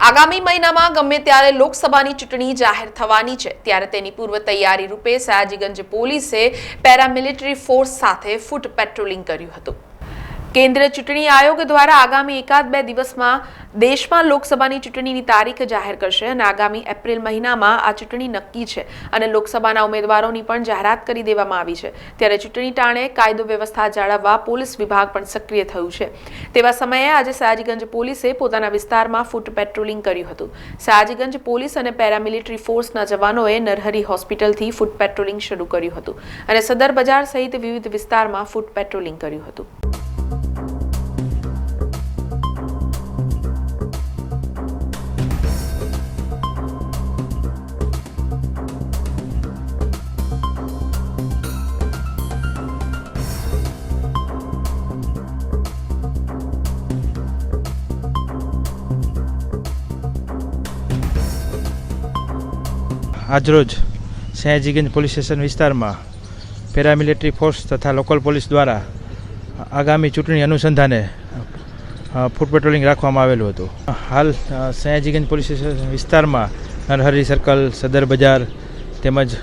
આગામી મહિનામાં ગમે ત્યારે લોકસભાની ચૂંટણી જાહેર થવાની છે ત્યારે તેની પૂર્વ તૈયારી રૂપે સયાજીગંજ પોલીસે પેરામિલિટરી ફોર્સ સાથે ફૂટ પેટ્રોલિંગ કર્યું હતું। કેન્દ્રીય ચૂંટણી આયોગ દ્વારા આગામી એકાદ બે દિવસમાં દેશમાં લોકસભાની ચૂંટણીની તારીખ જાહેર કરશે અને આગામી એપ્રિલ મહિનામાં આ ચૂંટણી નક્કી છે અને લોકસભાના ઉમેદવારોની પણ જાહેરાત કરી દેવામાં આવી છે। ત્યારે ચૂંટણી ટાણે કાયદો વ્યવસ્થા જાળવવા પોલીસ વિભાગ પણ સક્રિય થયું છે। તેવા સમયે આજે સયાજીગંજ પોલીસે પોતાના વિસ્તારમાં ફૂટ પેટ્રોલિંગ કર્યું હતું। સયાજીગંજ પોલીસ અને પેરામિલિટરી ફોર્સના જવાનોએ નરહરી હોસ્પિટલથી ફૂટ પેટ્રોલિંગ શરૂ કર્યું હતું અને સદર બજાર સહિત વિવિધ વિસ્તારમાં ફૂટ પેટ્રોલિંગ કર્યું હતું। આજરોજ સયાજીગંજ પોલીસ સ્ટેશન વિસ્તારમાં પેરામિલિટરી ફોર્સ તથા લોકલ પોલીસ દ્વારા આગામી ચૂંટણી અનુસંધાને ફૂટ પેટ્રોલિંગ રાખવામાં આવેલું હતું। હાલ સયાજીગંજ પોલીસ સ્ટેશન વિસ્તારમાં નરહરી સર્કલ, સદર બજાર તેમજ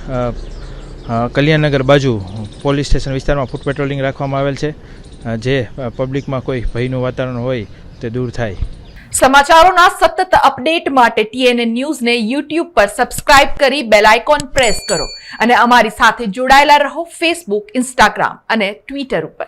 કલ્યાણનગર બાજુ પોલીસ સ્ટેશન વિસ્તારમાં ફૂટ પેટ્રોલિંગ રાખવામાં આવેલ છે, જે પબ્લિકમાં કોઈ ભયનું વાતાવરણ હોય તે દૂર થાય। સમાચારોના સતત અપડેટ માટે TNN ન્યૂઝને YouTube પર સબસ્ક્રાઇબ કરી બેલ આઇકોન પ્રેસ કરો અને અમારી સાથે જોડાયેલા રહો Facebook, Instagram અને Twitter ઉપર।